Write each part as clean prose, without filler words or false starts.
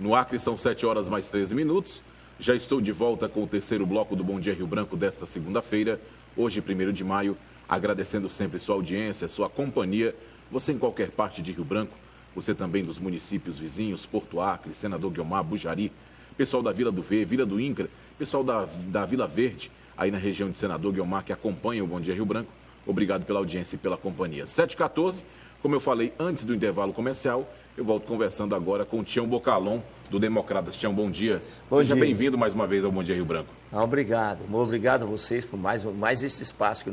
No Acre são 7 horas mais 13 minutos. Já estou de volta com o terceiro bloco do Bom Dia Rio Branco desta segunda-feira, hoje, 1º de maio, agradecendo sempre sua audiência, sua companhia, você em qualquer parte de Rio Branco, você também dos municípios vizinhos, Porto Acre, Senador Guiomar, Bujari, pessoal da Vila do V, Vila do Incra, pessoal da Vila Verde, aí na região de Senador Guiomar, que acompanha o Bom Dia Rio Branco. Obrigado pela audiência e pela companhia. 7h14, como eu falei antes do intervalo comercial, eu volto conversando agora com o Tião Bocalon, do Democratas. Tião, bom dia. Seja bem-vindo mais uma vez ao Bom Dia Rio Branco. Obrigado. Obrigado a vocês por mais esse espaço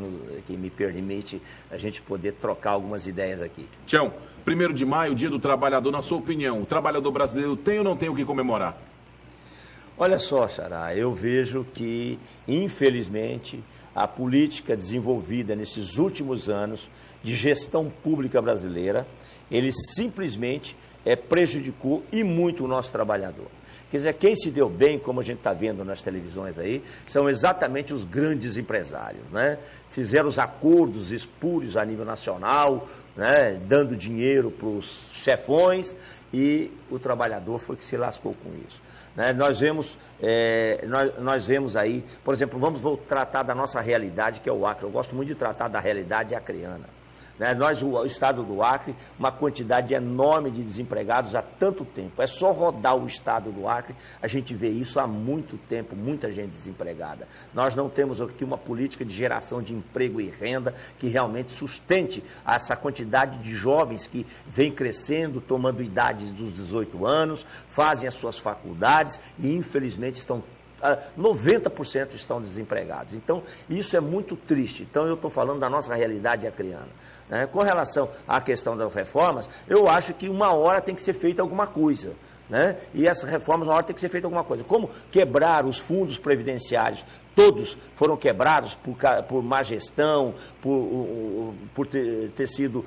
que me permite a gente poder trocar algumas ideias aqui. Tião, 1º de maio, Dia do Trabalhador, na sua opinião, o trabalhador brasileiro tem ou não tem o que comemorar? Olha só, Xará, eu vejo que, infelizmente, a política desenvolvida nesses últimos anos de gestão pública brasileira, ele simplesmente prejudicou e muito o nosso trabalhador. Quer dizer, quem se deu bem, como a gente está vendo nas televisões aí, são exatamente os grandes empresários, né? Fizeram os acordos espúrios a nível nacional, né? Dando dinheiro para os chefões, e o trabalhador foi que se lascou com isso. Né? Nós vemos aí, por exemplo, vamos tratar da nossa realidade, que é o Acre. Eu gosto muito de tratar da realidade acreana. Né? O estado do Acre, uma quantidade enorme de desempregados há tanto tempo. É só rodar o estado do Acre, a gente vê isso há muito tempo, muita gente desempregada. Nós não temos aqui uma política de geração de emprego e renda que realmente sustente essa quantidade de jovens que vem crescendo, tomando idades dos 18 anos, fazem as suas faculdades e infelizmente estão 90% estão desempregados. Então, isso é muito triste. Então, eu estou falando da nossa realidade acreana. Né? Com relação à questão das reformas, eu acho que uma hora tem que ser feita alguma coisa. Né? E essas reformas, uma hora tem que ser feita alguma coisa. Como quebrar os fundos previdenciários, todos foram quebrados por má gestão, por ter sido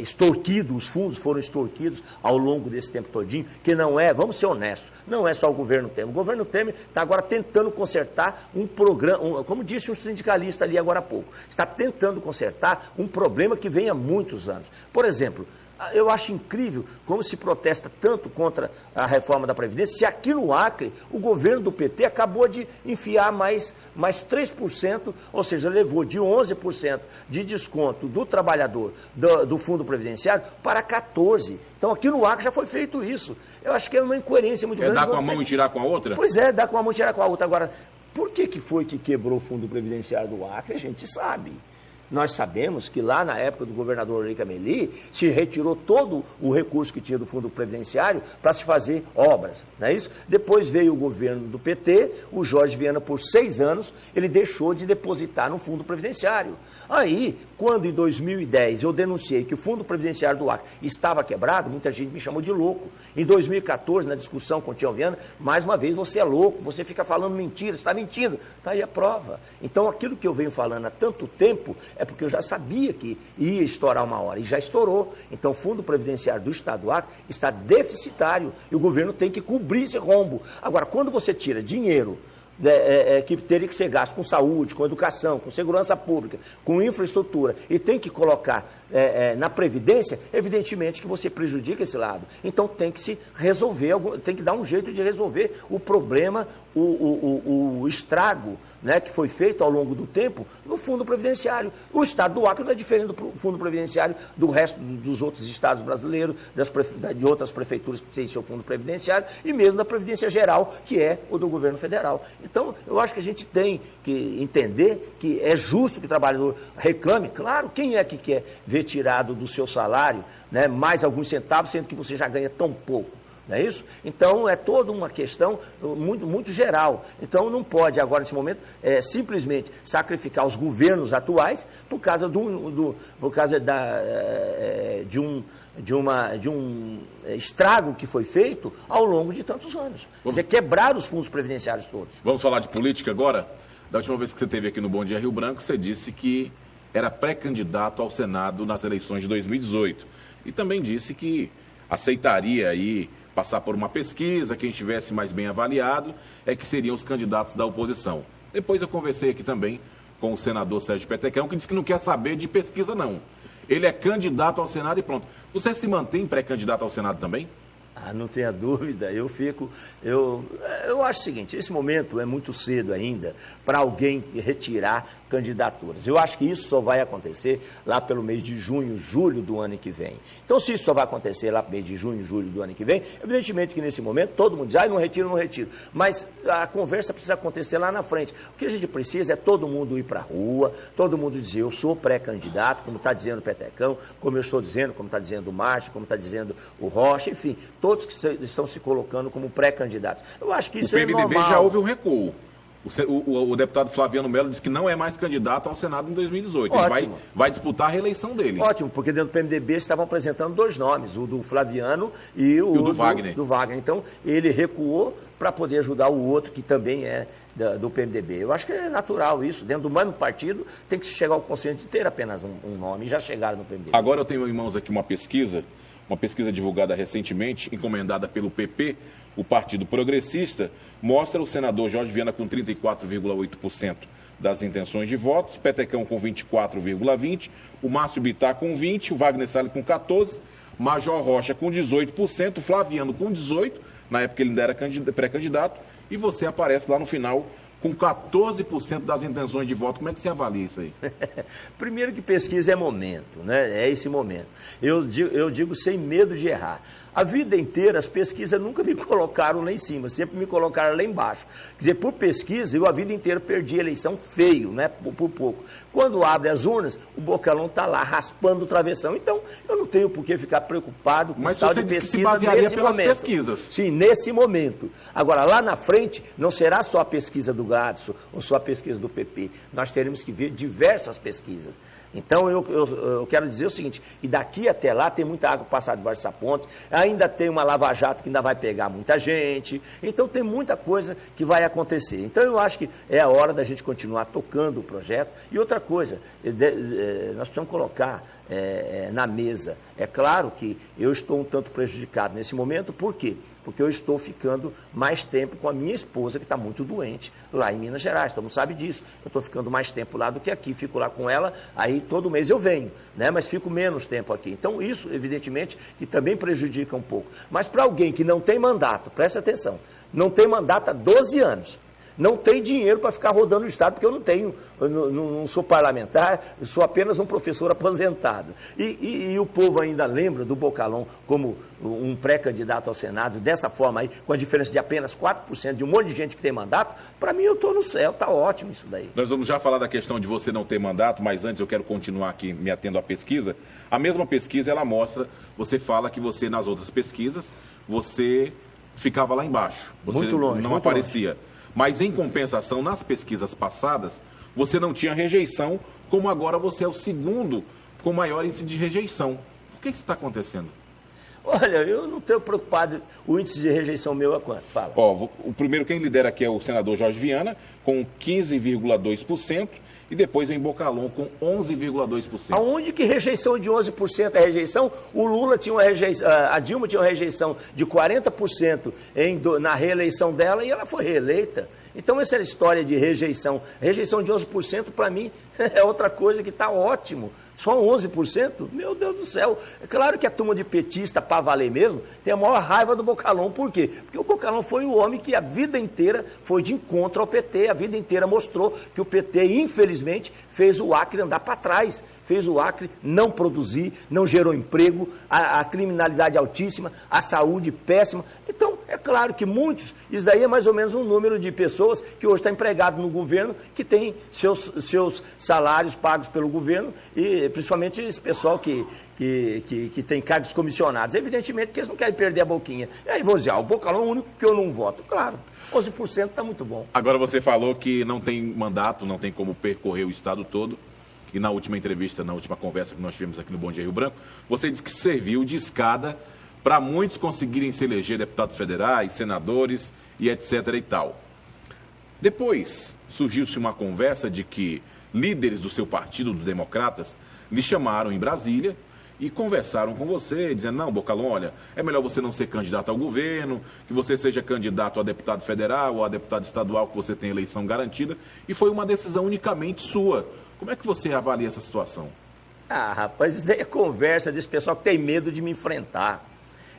extorquido, os fundos foram extorquidos ao longo desse tempo todinho, que não é, vamos ser honestos, não é só o governo Temer. O governo Temer está agora tentando consertar um programa, como disse um sindicalista ali agora há pouco, está tentando consertar um problema que vem há muitos anos. Por exemplo, eu acho incrível como se protesta tanto contra a reforma da Previdência, se aqui no Acre o governo do PT acabou de enfiar mais 3%, ou seja, levou de 11% de desconto do trabalhador do Fundo Previdenciário para 14%. Então aqui no Acre já foi feito isso. Eu acho que é uma incoerência muito grande. É dar com a mão e tirar com a outra? Pois é, dar com a mão e tirar com a outra. Agora, por que foi que quebrou o Fundo Previdenciário do Acre? A gente sabe. Nós sabemos que lá na época do governador Henrique Amélie se retirou todo o recurso que tinha do Fundo Previdenciário para se fazer obras, não é isso? Depois veio o governo do PT, o Jorge Viana, por 6 anos, ele deixou de depositar no Fundo Previdenciário. Aí, quando em 2010 eu denunciei que o Fundo Previdenciário do Acre estava quebrado, muita gente me chamou de louco. Em 2014, na discussão com o Tião Viana, mais uma vez, você é louco, você fica falando mentira, você está mentindo. Está aí a prova. Então, aquilo que eu venho falando há tanto tempo é porque eu já sabia que ia estourar uma hora, e já estourou. Então, o Fundo Previdenciário do Estado do Acre está deficitário, e o governo tem que cobrir esse rombo. Agora, quando você tira dinheiro que teria que ser gasto com saúde, com educação, com segurança pública, com infraestrutura, e tem que colocar na Previdência, evidentemente que você prejudica esse lado. Então tem que se resolver, tem que dar um jeito de resolver o problema, o estrago, né, que foi feito ao longo do tempo no Fundo Previdenciário. O Estado do Acre não é diferente do Fundo Previdenciário do resto dos outros estados brasileiros, de outras prefeituras que têm seu Fundo Previdenciário, e mesmo da Previdência Geral, que é o do governo federal. Então, eu acho que a gente tem que entender que é justo que o trabalhador reclame. Claro, quem é que quer ver tirado do seu salário, né, mais alguns centavos, sendo que você já ganha tão pouco? Não é isso? Então, é toda uma questão muito, muito geral. Então, não pode agora, nesse momento, simplesmente sacrificar os governos atuais por causa de um estrago que foi feito ao longo de tantos anos. Quer dizer, quebrar os fundos previdenciários todos. Vamos falar de política agora? Da última vez que você esteve aqui no Bom Dia Rio Branco, você disse que era pré-candidato ao Senado nas eleições de 2018. E também disse que aceitaria aí passar por uma pesquisa, quem estivesse mais bem avaliado é que seriam os candidatos da oposição. Depois eu conversei aqui também com o senador Sérgio Petecão, que disse que não quer saber de pesquisa, não. Ele é candidato ao Senado e pronto. Você se mantém pré-candidato ao Senado também? Ah, não tenha dúvida, eu acho o seguinte, esse momento é muito cedo ainda para alguém retirar candidaturas. Eu acho que isso só vai acontecer lá pelo mês de junho, julho do ano que vem. Então, se isso só vai acontecer lá pelo mês de junho, julho do ano que vem, evidentemente que nesse momento todo mundo diz, não retiro, não retiro. Mas a conversa precisa acontecer lá na frente. O que a gente precisa é todo mundo ir para a rua, todo mundo dizer, eu sou pré-candidato, como está dizendo o Petecão, como eu estou dizendo, como está dizendo o Márcio, como está dizendo o Rocha, enfim, todos que estão se colocando como pré-candidatos. Eu acho que isso é normal. O PMDB já houve um recuo. O deputado Flaviano Melo disse que não é mais candidato ao Senado em 2018. Ótimo. Ele vai disputar a reeleição dele. Ótimo, porque dentro do PMDB estavam apresentando 2 nomes, o do Flaviano e o do Wagner. Do Wagner. Então, ele recuou para poder ajudar o outro, que também é do PMDB. Eu acho que é natural isso. Dentro do mesmo partido, tem que chegar ao consenso de ter apenas um nome. E já chegaram no PMDB. Agora eu tenho em mãos aqui uma pesquisa divulgada recentemente, encomendada pelo PP, o Partido Progressista, mostra o senador Jorge Viana com 34,8% das intenções de votos, Petecão com 24,20%, o Márcio Bittar com 20%, o Wagner Salles com 14%, Major Rocha com 18%, Flaviano com 18%, na época ele ainda era pré-candidato, e você aparece lá no final com 14% das intenções de voto. Como é que você avalia isso aí? Primeiro que pesquisa é momento, né? É esse momento. Eu digo sem medo de errar. A vida inteira, as pesquisas nunca me colocaram lá em cima, sempre me colocaram lá embaixo. Quer dizer, por pesquisa, eu a vida inteira perdi a eleição feio, né? Por pouco. Quando abre as urnas, o Bocalão está lá raspando o travessão. Então, eu não tenho por que ficar preocupado com tal de pesquisa nesse momento. Pesquisas. Sim, nesse momento. Agora, lá na frente, não será só a pesquisa do Gladson ou só a pesquisa do PP. Nós teremos que ver diversas pesquisas. Então, eu quero dizer o seguinte, que daqui até lá tem muita água passada debaixo dessa ponte, ainda tem uma lava-jato que ainda vai pegar muita gente, então tem muita coisa que vai acontecer. Então, eu acho que é a hora da gente continuar tocando o projeto. E outra coisa, nós precisamos colocar na mesa. É claro que eu estou um tanto prejudicado nesse momento, por quê? Porque eu estou ficando mais tempo com a minha esposa, que está muito doente, lá em Minas Gerais, todo mundo sabe disso. Eu estou ficando mais tempo lá do que aqui, fico lá com ela, aí todo mês eu venho, né? Mas fico menos tempo aqui. Então isso, evidentemente, que também prejudica um pouco. Mas para alguém que não tem mandato, presta atenção, não tem mandato há 12 anos, não tem dinheiro para ficar rodando o Estado, porque eu não sou parlamentar, eu sou apenas um professor aposentado. E o povo ainda lembra do Bocalão como um pré-candidato ao Senado, dessa forma aí, com a diferença de apenas 4% de um monte de gente que tem mandato. Para mim, eu estou no céu, está ótimo isso daí. Nós vamos já falar da questão de você não ter mandato, mas antes eu quero continuar aqui me atendo à pesquisa. A mesma pesquisa, ela mostra, você fala que você, nas outras pesquisas, você ficava lá embaixo. Você muito longe, não muito aparecia. Longe. Mas, em compensação, nas pesquisas passadas, você não tinha rejeição, como agora você é o segundo com maior índice de rejeição. Por que isso está acontecendo? Olha, eu não estou preocupado. O índice de rejeição meu é quanto? Fala. O primeiro, quem lidera aqui é o senador Jorge Viana, com 15,2%. E depois vem Bocalão com 11,2%. Aonde que rejeição de 11% é rejeição? O Lula tinha uma rejeição, a Dilma tinha uma rejeição de 40% na reeleição dela e ela foi reeleita. Então essa história de rejeição de 11% para mim é outra coisa que está ótimo. Só 11%? Meu Deus do céu. É claro que a turma de petista, para valer mesmo, tem a maior raiva do Bocalão. Por quê? Porque o Bocalão foi o homem que a vida inteira foi de encontro ao PT. A vida inteira mostrou que o PT, infelizmente, fez o Acre andar para trás. Fez o Acre não produzir, não gerou emprego, a criminalidade altíssima, a saúde péssima. Então, é claro que muitos, isso daí é mais ou menos um número de pessoas que hoje está empregado no governo, que tem seus salários pagos pelo governo, e principalmente esse pessoal que tem cargos comissionados. Evidentemente que eles não querem perder a boquinha. E aí vão dizer, o Bocalão é o único que eu não voto. Claro, 11% está muito bom. Agora você falou que não tem mandato, não tem como percorrer o estado todo. E na última entrevista, na última conversa que nós tivemos aqui no Bom Dia Rio Branco, você disse que serviu de escada para muitos conseguirem se eleger deputados federais, senadores e etc. e tal. Depois surgiu-se uma conversa de que líderes do seu partido, do Democratas, lhe chamaram em Brasília e conversaram com você, dizendo, não, Bocalão, olha, é melhor você não ser candidato ao governo, que você seja candidato a deputado federal ou a deputado estadual, que você tem eleição garantida, e foi uma decisão unicamente sua. Como é que você avalia essa situação? Ah, rapaz, isso daí é conversa desse pessoal que tem medo de me enfrentar.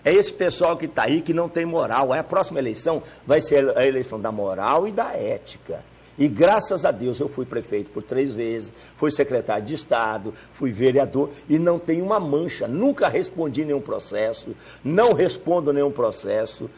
É esse pessoal que está aí que não tem moral. A próxima eleição vai ser a eleição da moral e da ética. E graças a Deus eu fui prefeito por 3 vezes, fui secretário de Estado, fui vereador e não tenho uma mancha, nunca respondi nenhum processo, não respondo nenhum processo,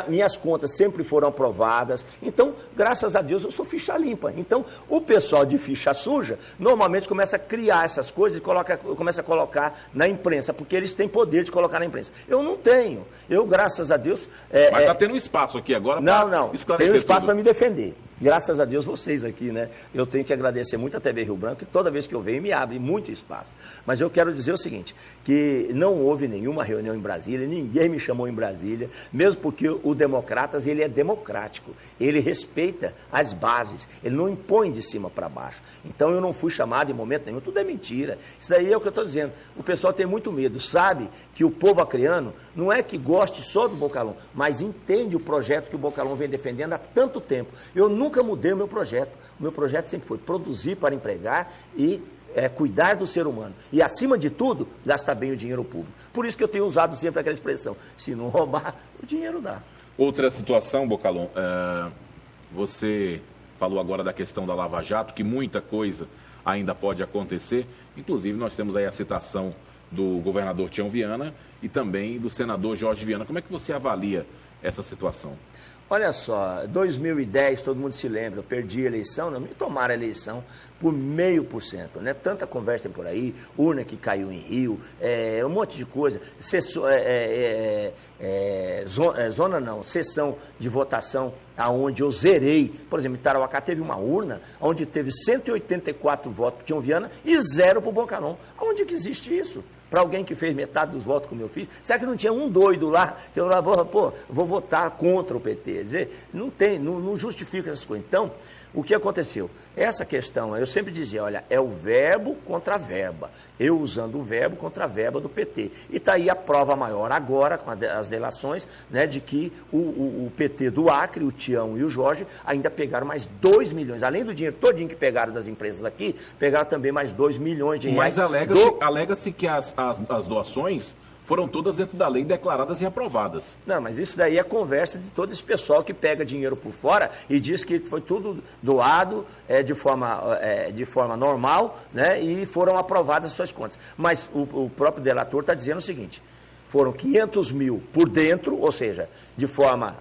minhas contas sempre foram aprovadas, então graças a Deus eu sou ficha limpa. Então o pessoal de ficha suja normalmente começa a criar essas coisas e começa a colocar na imprensa, porque eles têm poder de colocar na imprensa. Eu não tenho, eu graças a Deus... Mas está tendo um espaço aqui agora para esclarecer tem um espaço tudo. Para me defender. Graças a Deus vocês aqui, né? Eu tenho que agradecer muito a TV Rio Branco, que toda vez que eu venho me abre muito espaço. Mas eu quero dizer o seguinte, que não houve nenhuma reunião em Brasília, ninguém me chamou em Brasília, mesmo porque o Democratas, ele é democrático, ele respeita as bases, ele não impõe de cima para baixo. Então eu não fui chamado em momento nenhum, tudo é mentira. Isso daí é o que eu estou dizendo. O pessoal tem muito medo, sabe que o povo acreano não é que goste só do Bocalhão, mas entende o projeto que o Bocalhão vem defendendo há tanto tempo. Eu nunca mudei o meu projeto. O meu projeto sempre foi produzir para empregar e cuidar do ser humano. E, acima de tudo, gastar bem o dinheiro público. Por isso que eu tenho usado sempre aquela expressão, se não roubar, o dinheiro dá. Outra situação, Bocalhão, você falou agora da questão da Lava Jato, que muita coisa ainda pode acontecer. Inclusive, nós temos aí a citação do governador Tião Viana e também do senador Jorge Viana. Como é que você avalia essa situação? Olha só, 2010, todo mundo se lembra, eu perdi a eleição, não me tomaram a eleição por 0,5%, né? Tanta conversa tem por aí, urna que caiu em Rio, um monte de coisa, sessão de votação aonde eu zerei, por exemplo, em Tarauacá teve uma urna onde teve 184 votos para o Tião Viana e 0 para o Bocalhão. Aonde que existe isso? Para alguém que fez metade dos votos como eu fiz? Será que não tinha um doido lá que eu vou votar contra o PT? Quer dizer, não tem, não justifica essas coisas. Então, o que aconteceu? Essa questão, eu sempre dizia, olha, é o verbo contra a verba. Eu usando o verbo contra a verba do PT. E está aí a prova maior agora, com as delações, né, de que o PT do Acre, o Tião e o Jorge, ainda pegaram mais 2 milhões. Além do dinheiro todinho que pegaram das empresas aqui, pegaram também mais 2 milhões de reais. Mas alega-se que as doações foram todas dentro da lei declaradas e aprovadas. Não, mas isso daí é conversa de todo esse pessoal que pega dinheiro por fora e diz que foi tudo doado de forma normal, né, e foram aprovadas as suas contas. Mas o próprio delator está dizendo o seguinte, foram 500 mil por dentro, ou seja, de forma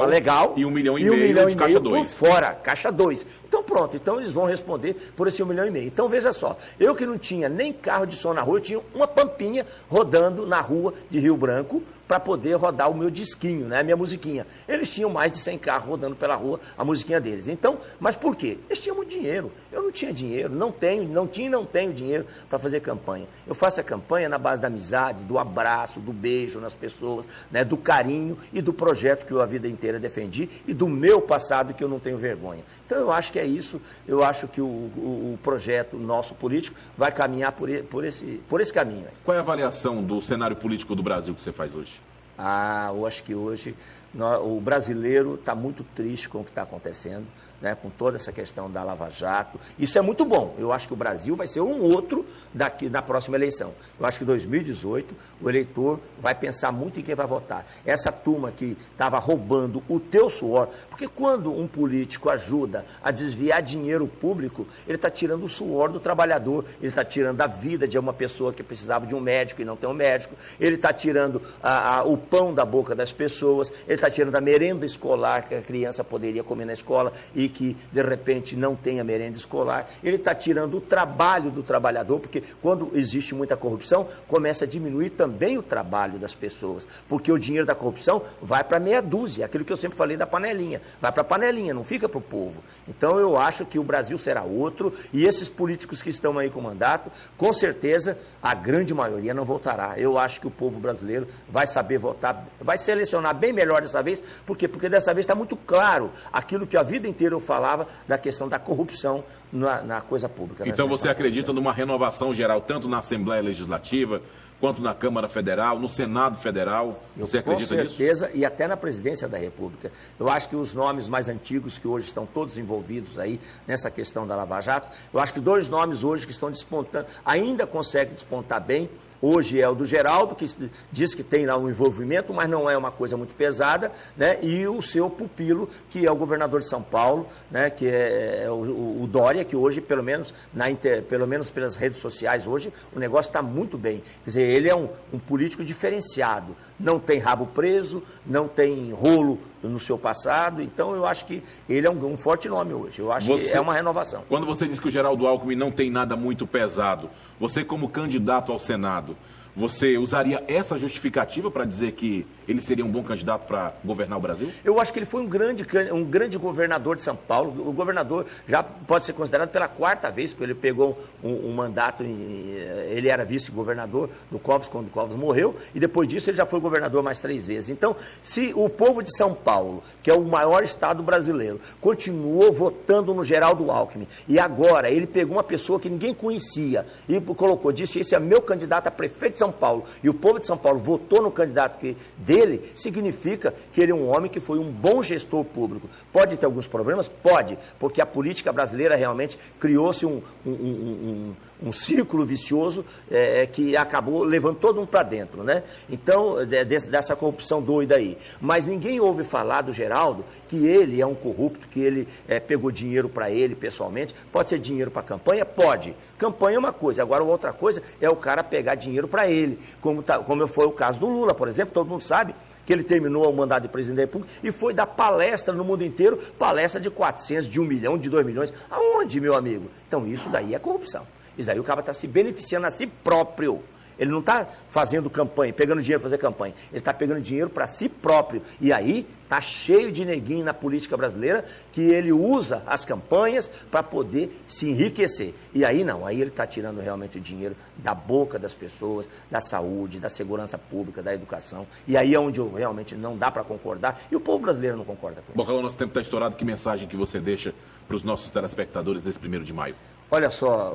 legal e 1,5 milhão de caixa 2. Por fora, caixa 2. Então pronto, então eles vão responder por esse 1,5 milhão. Então veja só, eu que não tinha nem carro de som na rua, eu tinha uma pampinha rodando na rua de Rio Branco para poder rodar o meu disquinho, né, a minha musiquinha. Eles tinham mais de 100 carros rodando pela rua, a musiquinha deles. Então, mas por quê? Eles tinham muito dinheiro. Eu não tinha dinheiro, não tenho dinheiro para fazer campanha. Eu faço a campanha na base da amizade, do abraço, do beijo nas pessoas, né, do carinho e do projeto que eu a vida inteira defendi e do meu passado que eu não tenho vergonha. Então eu acho que é isso, eu acho que o projeto nosso político vai caminhar por esse caminho. Qual é a avaliação do cenário político do Brasil que você faz hoje? Eu acho que hoje o brasileiro está muito triste com o que está acontecendo, né, com toda essa questão da Lava Jato. Isso é muito bom. Eu acho que o Brasil vai ser um outro daqui na próxima eleição. Eu acho que em 2018 o eleitor vai pensar muito em quem vai votar. Essa turma que estava roubando o teu suor, porque quando um político ajuda a desviar dinheiro público, ele está tirando o suor do trabalhador, ele está tirando a vida de uma pessoa que precisava de um médico e não tem um médico, ele está tirando o pão da boca das pessoas, ele está tirando a merenda escolar que a criança poderia comer na escola e que, de repente, não tem a merenda escolar. Ele está tirando o trabalho do trabalhador, porque quando existe muita corrupção, começa a diminuir também o trabalho das pessoas, porque o dinheiro da corrupção vai para meia dúzia, aquilo que eu sempre falei da panelinha, vai para a panelinha, não fica para o povo. Então, eu acho que o Brasil será outro, e esses políticos que estão aí com mandato, com certeza, a grande maioria não votará. Eu acho que o povo brasileiro vai saber votar, vai selecionar bem melhor dessa vez. Por quê? Porque dessa vez está muito claro aquilo que a vida inteira eu falava da questão da corrupção na coisa pública. Então você acredita numa renovação geral, tanto na Assembleia Legislativa, quanto na Câmara Federal, no Senado Federal? Você acredita nisso? Com certeza, e até na Presidência da República. Eu acho que os nomes mais antigos, que hoje estão todos envolvidos aí nessa questão da Lava Jato, eu acho que 2 nomes hoje que estão despontando, ainda conseguem despontar bem, Hoje é o do Geraldo, que diz que tem lá um envolvimento, mas não é uma coisa muito pesada, né? E o seu pupilo, que é o governador de São Paulo, né? Que é o Dória, que hoje, pelo menos pelas redes sociais, hoje o negócio está muito bem. Quer dizer, ele é um político diferenciado, não tem rabo preso, não tem rolo no seu passado, então eu acho que ele é um forte nome hoje. Eu acho que é uma renovação. Quando você diz que o Geraldo Alckmin não tem nada muito pesado, você como candidato ao Senado, você usaria essa justificativa para dizer que ele seria um bom candidato para governar o Brasil? Eu acho que ele foi um grande governador de São Paulo. O governador já pode ser considerado pela 4ª vez, porque ele pegou um mandato, ele era vice-governador do Covas quando o Covas morreu, e depois disso ele já foi governador mais 3 vezes. Então, se o povo de São Paulo, que é o maior estado brasileiro, continuou votando no Geraldo Alckmin, e agora ele pegou uma pessoa que ninguém conhecia e colocou, disse, esse é meu candidato a prefeito de São Paulo, e o povo de São Paulo votou no candidato dele, significa que ele é um homem que foi um bom gestor público. Pode ter alguns problemas? Pode, porque a política brasileira realmente criou-se um círculo vicioso que acabou levando todo mundo para dentro, né? Então, dessa corrupção doida aí. Mas ninguém ouve falar do Geraldo que ele é um corrupto, que ele pegou dinheiro para ele pessoalmente. Pode ser dinheiro para campanha? Pode. Campanha é uma coisa, agora outra coisa é o cara pegar dinheiro para ele, como foi o caso do Lula, por exemplo. Todo mundo sabe que ele terminou o mandato de presidente da República e foi dar palestra no mundo inteiro, palestra de 400, de 1 milhão, de 2 milhões. Aonde, meu amigo? Então isso daí é corrupção. Isso daí o cara está se beneficiando a si próprio. Ele não está fazendo campanha, pegando dinheiro para fazer campanha. Ele está pegando dinheiro para si próprio. E aí está cheio de neguinho na política brasileira que ele usa as campanhas para poder se enriquecer. E aí não, aí ele está tirando realmente o dinheiro da boca das pessoas, da saúde, da segurança pública, da educação. E aí é onde realmente não dá para concordar. E o povo brasileiro não concorda com isso. Bocalão, nosso tempo está estourado. Que mensagem que você deixa para os nossos telespectadores desse 1º de maio? Olha só,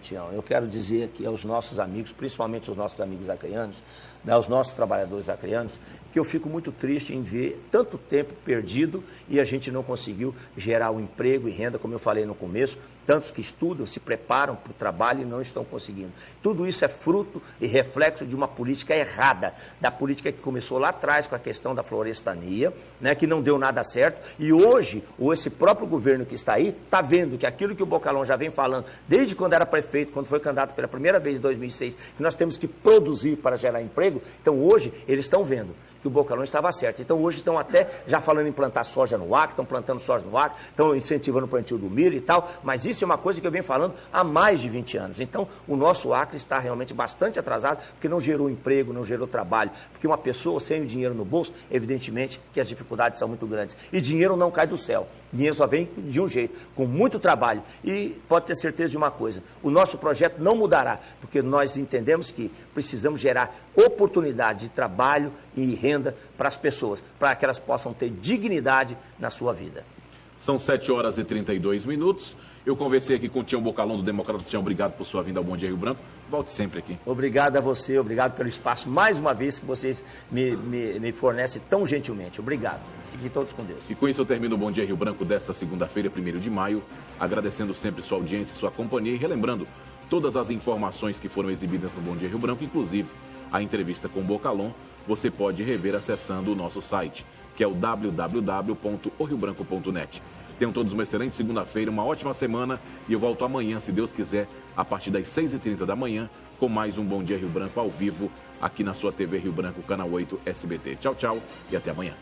Tião, eu quero dizer aqui aos nossos amigos, principalmente os nossos amigos acreanos, né, aos nossos trabalhadores acreanos, que eu fico muito triste em ver tanto tempo perdido e a gente não conseguiu gerar um emprego e renda, como eu falei no começo, tantos que estudam, se preparam para o trabalho e não estão conseguindo. Tudo isso é fruto e reflexo de uma política errada, da política que começou lá atrás com a questão da florestania, né, que não deu nada certo, e hoje, esse próprio governo que está aí, está vendo que aquilo que o Bocalão já vem falando, desde quando era prefeito, quando foi candidato pela primeira vez em 2006, que nós temos que produzir para gerar emprego, então hoje eles estão vendo que o Bocalão estava certo. Então hoje estão até já falando em plantar soja no Acre, estão plantando soja no Acre, estão incentivando o plantio do milho e tal, mas isso é uma coisa que eu venho falando há mais de 20 anos. Então o nosso Acre está realmente bastante atrasado, porque não gerou emprego, não gerou trabalho, porque uma pessoa sem o dinheiro no bolso, evidentemente que as dificuldades são muito grandes. E dinheiro não cai do céu, dinheiro só vem de um jeito, com muito trabalho. E pode ter certeza de uma coisa, o nosso projeto não mudará, porque nós entendemos que precisamos gerar oportunidade de trabalho e renda para as pessoas, para que elas possam ter dignidade na sua vida. São 7h32. Eu conversei aqui com o Tião Bocalão do Democrata. Tião, obrigado por sua vinda ao Bom Dia Rio Branco. Volte sempre aqui. Obrigado a você, obrigado pelo espaço, mais uma vez, que vocês me fornecem tão gentilmente. Obrigado. Fiquem todos com Deus. E com isso eu termino o Bom Dia Rio Branco desta segunda-feira, 1º de maio, agradecendo sempre sua audiência e sua companhia e relembrando todas as informações que foram exibidas no Bom Dia Rio Branco, inclusive a entrevista com o Bocalão, você pode rever acessando o nosso site, que é o www.oriobranco.net. Tenham todos uma excelente segunda-feira, uma ótima semana e eu volto amanhã, se Deus quiser, a partir das 6h30 da manhã, com mais um Bom Dia Rio Branco ao vivo, aqui na sua TV Rio Branco, Canal 8 SBT. Tchau, tchau e até amanhã.